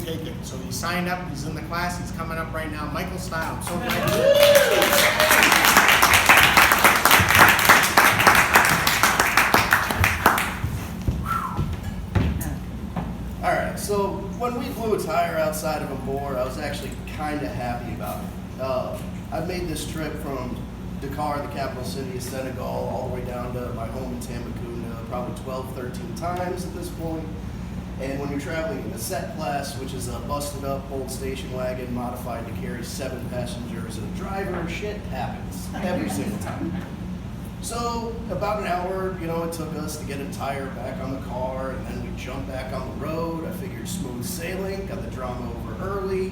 take it. So he signed up, he's in the class, he's coming up right now. Michael Style, I'm so glad. Alright, so when we blew a tire outside of a bore, I was actually kind of happy about it. I've made this trip from Dakar, the capital city of Senegal, all the way down to my home in Tambacounda, probably 12, 13 times at this point. And when you're traveling in the Sept class, which is a busted up old station wagon modified to carry 7 passengers and a driver, shit happens every single time. So about an hour, it took us to get a tire back on the car, and then we jumped back on the road. I figured smooth sailing, got the drama over early.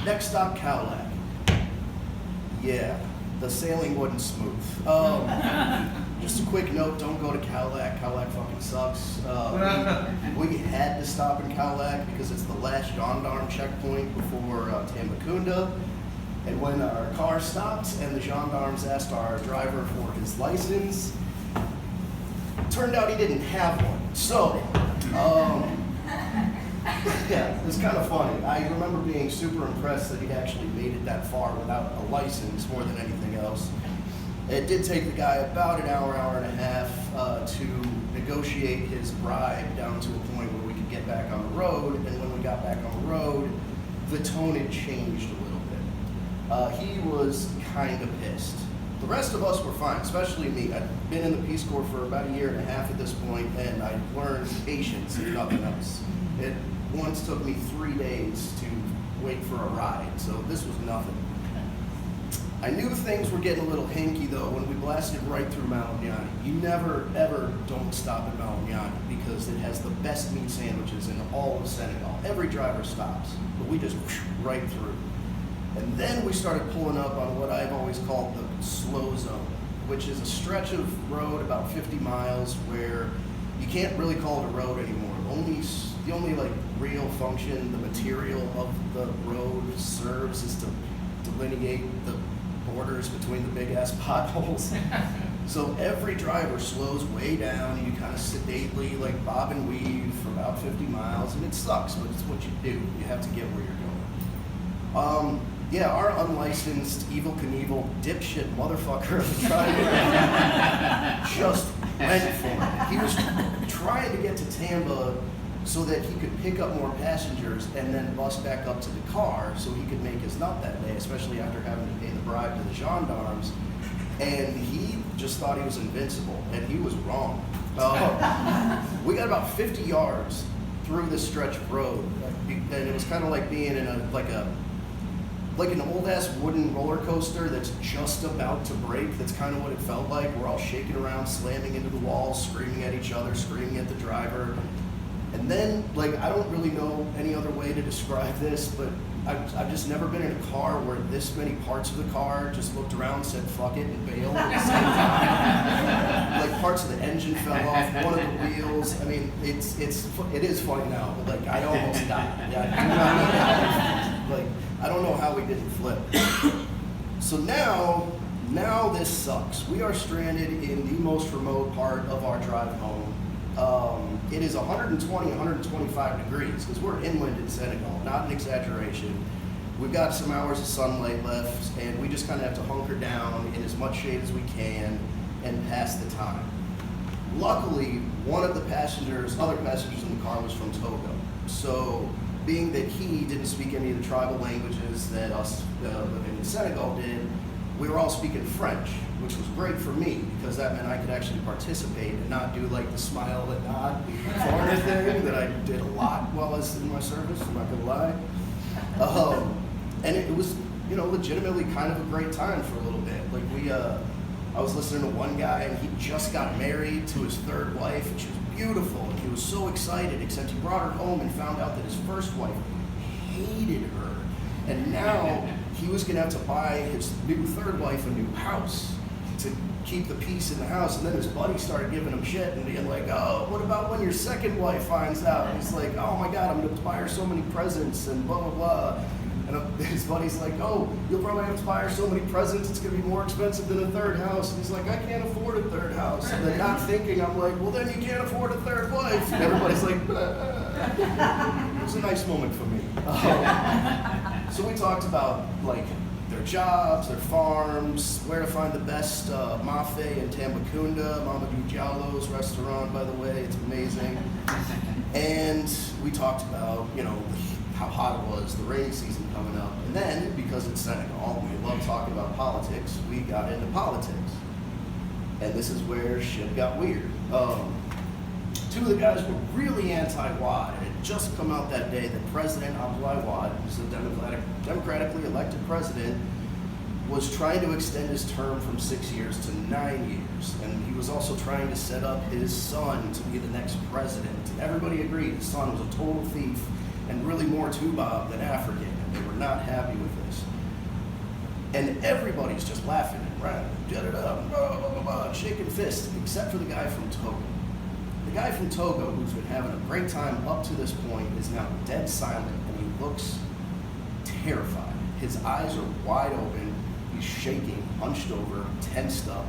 Next stop, Cowlack. Yeah, the sailing wasn't smooth. Just a quick note, don't go to Cowlack. Cowlack fucking sucks. We had to stop in Cowlack because it's the last gendarme checkpoint before Tambacounda. And when our car stopped and the gendarmes asked our driver for his license, turned out he didn't have one. So, yeah, it was kind of funny. I remember being super impressed that he'd actually made it that far without a license more than anything else. It did take the guy about an hour, hour and a half to negotiate his bribe down to a point where we could get back on the road. And when we got back on the road, the tone had changed a little bit. He was kind of pissed. The rest of us were fine, especially me. I'd been in the Peace Corps for about a year and a half at this point, and I learned patience, if nothing else. It once took me 3 days to wait for a ride, so this was nothing. I knew things were getting a little hinky, though, when we blasted right through Malignani. You never, ever don't stop at Malignani because it has the best meat sandwiches in all of Senegal. Every driver stops, but we just right through. And then we started pulling up on what I've always called the slow zone, which is a stretch of road about 50 miles where you can't really call it a road anymore. The only like real function the material of the road serves is to delineate the borders between the big ass potholes. So every driver slows way down and you kind of sedately like bob and weave for about 50 miles, and it sucks, but it's what you do. You have to get where you're going. Yeah, our unlicensed Evel Knievel dipshit motherfucker of the driver just went for it. He was trying to get to Tamba so that he could pick up more passengers and then bus back up to the car so he could make his nut that day, especially after having to pay the bribe to the gendarmes. And he just thought he was invincible, and he was wrong. We got about 50 yards through this stretch of road, and it was kind of like being in like an old-ass wooden roller coaster that's just about to break. That's kind of what it felt like. We're all shaking around, slamming into the walls, screaming at each other, screaming at the driver. And then, I don't really know any other way to describe this, but I've just never been in a car where this many parts of the car just looked around, said fuck it, and bailed at the same time. Parts of the engine fell off, one of the wheels. I mean, it is funny now, but I almost died. Yeah, I do not know. I don't know how we didn't flip. So now this sucks. We are stranded in the most remote part of our drive home. It is 120, 125 degrees because we're inland in Senegal, not an exaggeration. We've got some hours of sunlight left, and we just kind of have to hunker down in as much shade as we can and pass the time. Luckily, one of the other passengers in the car was from Togo. So being that he didn't speak any of the tribal languages that us living in Senegal did, we were all speaking French, which was great for me because that meant I could actually participate and not do the smile and nod foreigner thing that I did a lot while I was in my service, I'm not gonna lie. And it was, legitimately kind of a great time for a little bit. I was listening to one guy and he just got married to his third wife and she was beautiful and he was so excited, except he brought her home and found out that his first wife hated her. And now he was gonna have to buy his new third wife a new house to keep the peace in the house. And then his buddy started giving him shit and being like, oh, what about when your second wife finds out? And he's like, oh my God, I'm gonna buy her so many presents and blah, blah, blah. And his buddy's like, oh, you'll probably have to buy her so many presents, it's gonna be more expensive than a third house. And he's like, I can't afford a third house. And then not thinking, I'm like, well then you can't afford a third wife. And everybody's like, was a nice moment for me. So we talked about like their jobs, their farms, where to find the best mafe in Tambakunda, Mamadou Diallo's restaurant, by the way, it's amazing. And we talked about, you know, how hot it was, the rainy season coming up. And then, because it's Senegal, we love talking about politics, we got into politics. And this is where shit got weird. Two of the guys were really anti-Wad. It had just come out that day that President Abdoulaye Wade, who's the democratically elected president, was trying to extend his term from 6 years to 9 years. And he was also trying to set up his son to be the next president. And everybody agreed his son was a total thief and really more Tubaab than African. And they were not happy with this. And everybody's just laughing and right, shaking fists, except for the guy from Togo. The guy from Togo, who's been having a great time up to this point, is now dead silent, and he looks terrified. His eyes are wide open, he's shaking, hunched over, tensed up,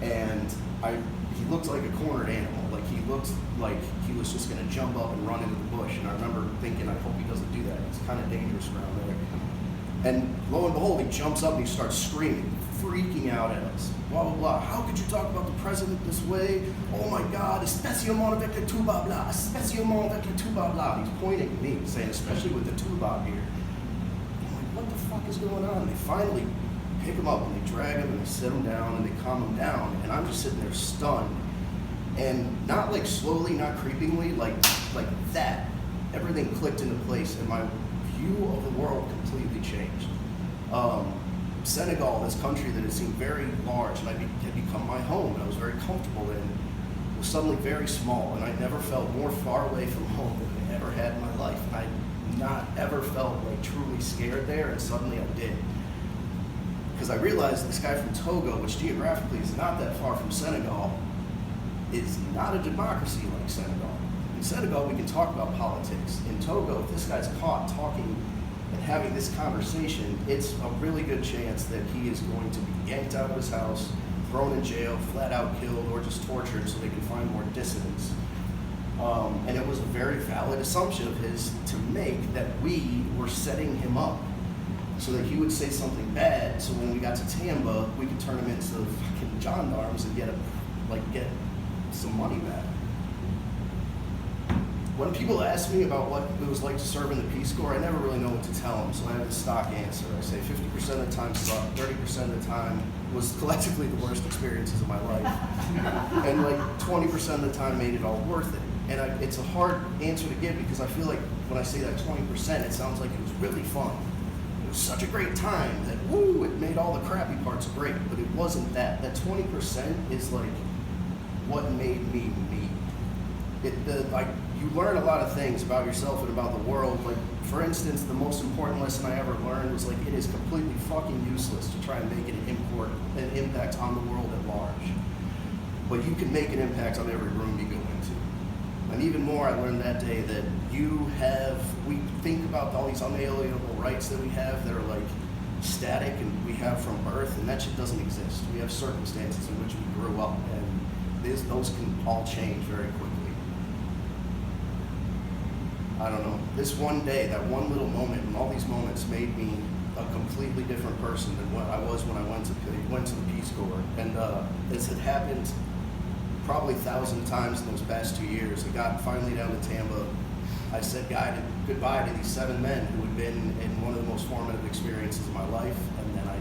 and he looked like a cornered animal. Like he looked like he was just gonna jump up and run into the bush, and I remember thinking, I hope he doesn't do that. It's kind of dangerous around there. And lo and behold, he jumps up and he starts screaming, freaking out at us. Blah, blah, blah. How could you talk about the president this way? Oh my God, spécialement avec le Tubaab là, spécialement avec le Tubaab là. He's pointing at me, saying, especially with the Tubaab here. I'm like, what the fuck is going on? And they finally pick him up and they drag him and they sit him down and they calm him down. And I'm just sitting there stunned. And not like slowly, not creepingly, like that. Everything clicked into place and my view of the world completely changed. Senegal, this country that had seemed very large and had become my home and I was very comfortable in, was suddenly very small, and I never felt more far away from home than I ever had in my life. And I not ever felt like truly scared there, and suddenly I did. Because I realized this guy from Togo, which geographically is not that far from Senegal, is not a democracy like Senegal. In Senegal, we can talk about politics. In Togo, if this guy's caught talking and having this conversation, it's a really good chance that he is going to be yanked out of his house, thrown in jail, flat out killed, or just tortured so they can find more dissidents. And it was a very valid assumption of his to make that we were setting him up so that he would say something bad, so when we got to Tamba, we could turn him into fucking gendarmes and get some money back. When people ask me about what it was like to serve in the Peace Corps, I never really know what to tell them, so I have a stock answer. I say 50% of the time sucked, 30% of the time was collectively the worst experiences of my life, and like 20% of the time made it all worth it. And it's a hard answer to give because I feel like when I say that 20%, it sounds like it was really fun. It was such a great time that, woo, it made all the crappy parts great, but it wasn't that. That 20% is like what made me me. You learn a lot of things about yourself and about the world. Like, for instance, the most important lesson I ever learned was like, it is completely fucking useless to try and make an impact on the world at large. But you can make an impact on every room you go into. And even more, I learned that day that we think about all these unalienable rights that we have that are like static and we have from birth, and that shit doesn't exist. We have circumstances in which we grew up, and those can all change very quickly. I don't know, this one day, that one little moment, and all these moments made me a completely different person than what I was when I went to the Peace Corps. And this had happened probably 1,000 times in those past 2 years. I got finally down to Tamba. I said goodbye to these 7 men who had been in one of the most formative experiences of my life, and then I